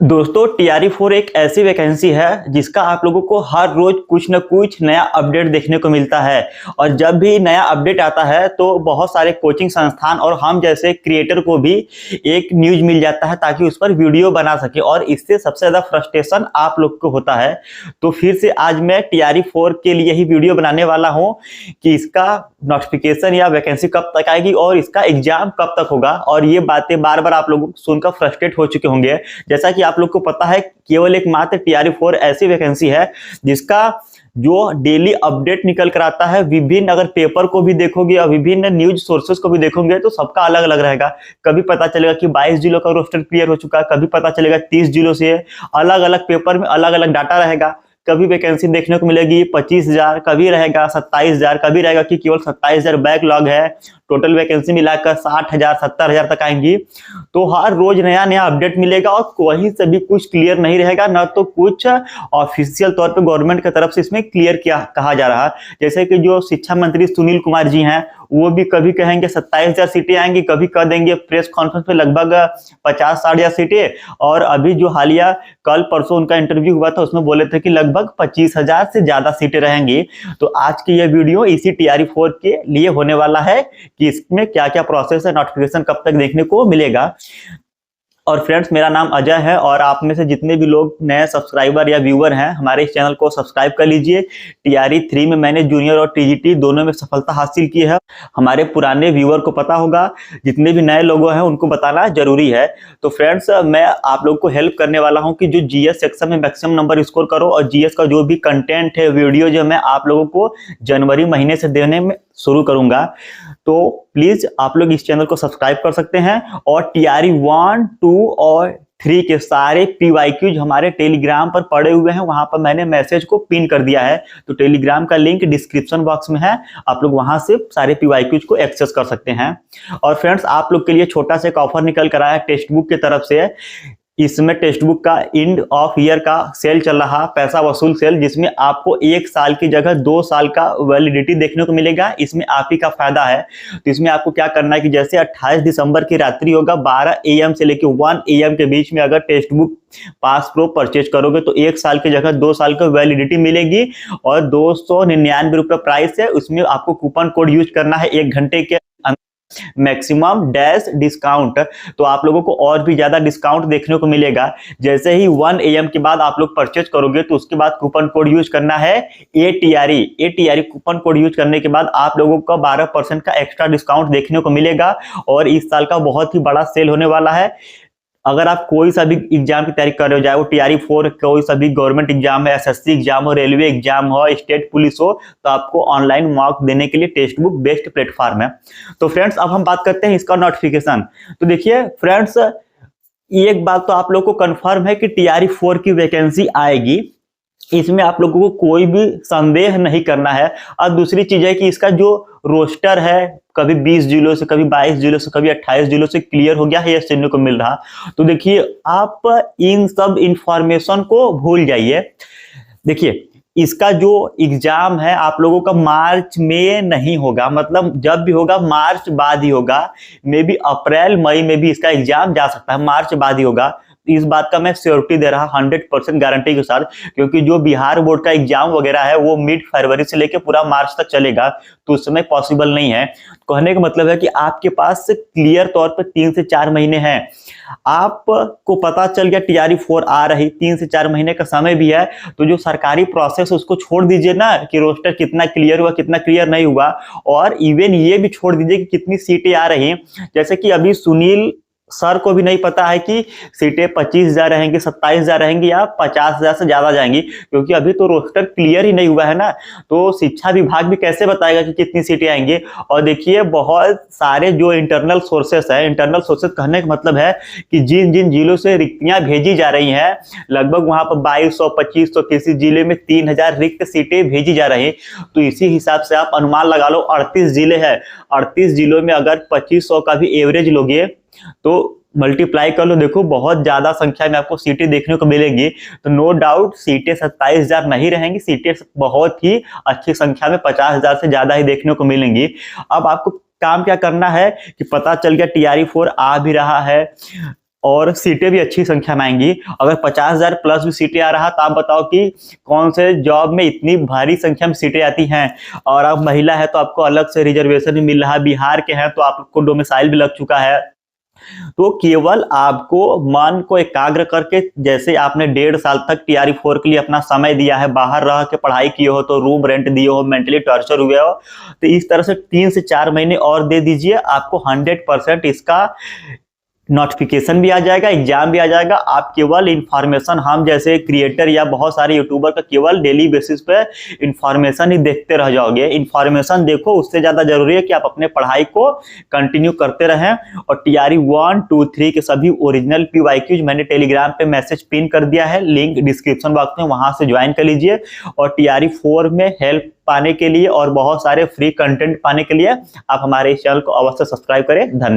दोस्तों TRE4 एक ऐसी वैकेंसी है जिसका आप लोगों को हर रोज कुछ न कुछ नया अपडेट देखने को मिलता है। और जब भी नया अपडेट आता है तो बहुत सारे कोचिंग संस्थान और हम जैसे क्रिएटर को भी एक न्यूज मिल जाता है ताकि उस पर वीडियो बना सके, और इससे सबसे ज्यादा फ्रस्ट्रेशन आप लोग को होता है। तो फिर से आज मैं TRE4 के लिए ही वीडियो बनाने वाला हूँ कि इसका नोटिफिकेशन या वैकेंसी कब तक आएगी और इसका एग्जाम कब तक होगा। और ये बातें बार बार आप लोग सुनकर फ्रस्ट्रेट हो चुके होंगे। जैसा कि आप लोग को पता है, केवल एक मात्र TRE4 ऐसी वैकेंसी है जिसका जो डेली अपडेट निकल कर आता है, विभिन्न अगर पेपर को भी देखोगे और विभिन्न न्यूज सोर्सेस को भी देखोगे तो सबका अलग अलग रहेगा। कभी पता चलेगा कि 22 जिलों का रोस्टर क्लियर हो चुका है, कभी पता चलेगा 30 जिलों से। अलग अलग पेपर में अलग अलग डाटा रहेगा। कभी वैकेंसी देखने को मिलेगी 25,000, कभी रहेगा 27,000, कभी रहेगा कि केवल 27,000 बैकलॉग है। टोटल वैकेंसी मिलाकर 60,000 70,000 तक आएंगी। तो हर रोज नया नया अपडेट मिलेगा और कहीं से भी कुछ क्लियर नहीं रहेगा, न तो कुछ ऑफिशियल तौर पे गवर्नमेंट की तरफ से इसमें क्लियर किया कहा जा रहा है। जैसे कि जो शिक्षा मंत्री सुनील कुमार जी हैं, वो भी कभी कहेंगे 27,000 सीटें आएंगी, कभी कह देंगे प्रेस कॉन्फ्रेंस में लगभग 50-60,000 सीटें। और अभी जो हालिया कल परसों उनका इंटरव्यू हुआ था उसमें बोले थे कि लगभग 25,000 से ज्यादा सीटें रहेंगी। तो आज की यह वीडियो इसी TRE4 के लिए होने वाला है कि इसमें क्या क्या प्रोसेस है, नोटिफिकेशन कब तक देखने को मिलेगा। और फ्रेंड्स, मेरा नाम अजय है और आप में से जितने भी लोग नए सब्सक्राइबर या व्यूअर हैं हमारे इस चैनल को सब्सक्राइब कर लीजिए। TRE3 में मैंने जूनियर और TGT दोनों में सफलता हासिल की है। हमारे पुराने व्यूअर को पता होगा, जितने भी नए लोग हैं उनको बताना जरूरी है। तो फ्रेंड्स, मैं आप लोग को हेल्प करने वाला हूं कि जो GS सेक्शन में मैक्सिमम नंबर स्कोर करो, और GS का जो भी कंटेंट है, वीडियो जो मैं आप लोगों को जनवरी महीने से देने में शुरू करूंगा। तो प्लीज आप लोग इस चैनल को सब्सक्राइब कर सकते हैं। और TRE1, 2 और 3 के सारे PYQs हमारे टेलीग्राम पर पड़े हुए हैं, वहां पर मैंने मैसेज को पिन कर दिया है। तो टेलीग्राम का लिंक डिस्क्रिप्शन बॉक्स में है, आप लोग वहां से सारे PYQs को एक्सेस कर सकते हैं। और फ्रेंड्स, आप लोग के लिए छोटा सा एक ऑफर निकल कर आया टेक्स्ट बुक की तरफ से। इसमें टेक्स्ट बुक का एंड ऑफ ईयर का सेल चल रहा, पैसा वसूल सेल, जिसमें आपको 1 साल की जगह 2 साल का वैलिडिटी देखने को मिलेगा। इसमें आप ही का फायदा है। तो इसमें आपको क्या करना है कि जैसे 28 दिसंबर की रात्रि होगा, 12 AM से लेकर 1 AM के बीच में अगर text book pass pro purchase करोगे तो 1 साल की जगह 2 साल का वैलिडिटी मिलेगी। और 299 रुपये प्राइस है। उसमें आपको कूपन कोड यूज करना है 1 घंटे के मैक्सिमम डैश डिस्काउंट। तो आप लोगों को और भी ज्यादा डिस्काउंट देखने को मिलेगा। जैसे ही 1 AM के बाद आप लोग परचेज करोगे तो उसके बाद कूपन कोड यूज करना है ATRE कूपन कोड यूज करने के बाद आप लोगों को 12% का एक्स्ट्रा डिस्काउंट देखने को मिलेगा। और इस साल का बहुत ही बड़ा सेल होने वाला है। अगर आप कोई सा भी एग्जाम की तैयारी कर रहे हो, चाहे वो TRE4 कोई सा भी गवर्नमेंट एग्जाम है, SSC एग्जाम हो, रेलवे एग्जाम हो, स्टेट पुलिस हो, तो आपको ऑनलाइन मॉक देने के लिए टेक्स्ट बुक बेस्ट प्लेटफॉर्म है। तो फ्रेंड्स, अब हम बात करते हैं इसका नोटिफिकेशन। तो देखिए फ्रेंड्स, एक बात तो आप लोग को कंफर्म है कि TRE4 की वैकेंसी आएगी, इसमें आप लोगों को कोई भी संदेह नहीं करना है। और दूसरी चीज है कि इसका जो रोस्टर है, कभी 20 जिलों से, कभी 22 जिलों से, कभी 28 जिलों से क्लियर हो गया है, यह सुनने को मिल रहा। तो देखिए, आप इन सब इंफॉर्मेशन को भूल जाइए। देखिए, इसका जो एग्जाम है आप लोगों का मार्च में नहीं होगा, मतलब जब भी होगा मार्च बाद ही होगा। मे बी अप्रैल मई में भी इसका एग्जाम जा सकता है, मार्च बाद ही होगा। इस बात का मैं श्योरिटी दे रहा 100% गारंटी के साथ, क्योंकि जो बिहार बोर्ड का एग्जाम वगैरह है वो मिड फरवरी से लेकर पूरा मार्च तक चलेगा, तो उस समय पॉसिबल नहीं है। कहने का मतलब है कि आपके पास क्लियर तौर पर 3 से 4 महीने हैं। आपको पता चल गया TRE4 आ रही, 3 से 4 महीने का समय भी है। तो जो सरकारी प्रोसेस उसको छोड़ दीजिए ना कि रोस्टर कितना क्लियर हुआ, कितना क्लियर नहीं हुआ। और इवन ये भी छोड़ दीजिए कि कितनी सीटें आ रही। जैसे कि अभी सुनील सर को भी नहीं पता है कि सीटें 25,000 रहेंगी, 27,000 रहेंगी या 50,000 से ज्यादा जाएंगी, क्योंकि अभी तो रोस्टर क्लियर ही नहीं हुआ है ना। तो शिक्षा विभाग भी कैसे बताएगा कि कितनी सीटें आएंगी। और देखिए, बहुत सारे जो इंटरनल सोर्सेस है, इंटरनल सोर्सेस कहने का मतलब है कि जिन जिन जिलों से रिक्तियां भेजी जा रही हैं, लगभग वहां पर 2200, 2500, किसी जिले में 3,000 रिक्त सीटें भेजी जा रही। तो इसी हिसाब से आप अनुमान लगा लो, 38 जिले हैं, 38 जिलों में अगर 2500 का भी एवरेज लोगे तो मल्टीप्लाई कर लो, देखो बहुत ज्यादा संख्या में आपको सीटें देखने को मिलेंगी। तो नो डाउट सीटें 27,000 नहीं रहेंगी, सीटें बहुत ही अच्छी संख्या में 50,000 से ज्यादा ही देखने को मिलेंगी। अब आपको काम क्या करना है कि पता चल गया TRE4 आ भी रहा है, और सीटें भी अच्छी संख्या में आएंगी। अगर 50,000 प्लस भी सीटें आ रहा तो आप बताओ कि कौन से जॉब में इतनी भारी संख्या में सीटें आती हैं। और आप महिला है तो आपको अलग से रिजर्वेशन भी मिल रहा है, बिहार के हैं तो आपको डोमिसाइल भी लग चुका है। तो केवल आपको मन को एकाग्र करके, जैसे आपने 1.5 साल तक TRE 4 के लिए अपना समय दिया है, बाहर रह के पढ़ाई किए हो, तो रूम रेंट दिए हो, मेंटली टॉर्चर हुए हो, तो इस तरह से 3 से 4 महीने और दे दीजिए, आपको 100% इसका नोटिफिकेशन भी आ जाएगा, एग्जाम भी आ जाएगा। आप केवल इंफॉर्मेशन, हम जैसे क्रिएटर या बहुत सारे यूट्यूबर का केवल डेली बेसिस पे इंफॉर्मेशन ही देखते रह जाओगे। इंफॉर्मेशन देखो, उससे ज्यादा जरूरी है कि आप अपने पढ़ाई को कंटिन्यू करते रहें। और TRE 1, 2, 3 के सभी ओरिजिनल PYQs मैंने टेलीग्राम पे मैसेज पिन कर दिया है, लिंक डिस्क्रिप्शन बॉक्स में, वहां से ज्वाइन कर लीजिए। और TRE 4 में हेल्प पाने के लिए और बहुत सारे फ्री कंटेंट पाने के लिए आप हमारे इस चैनल को अवश्य सब्सक्राइब करें। धन्यवाद।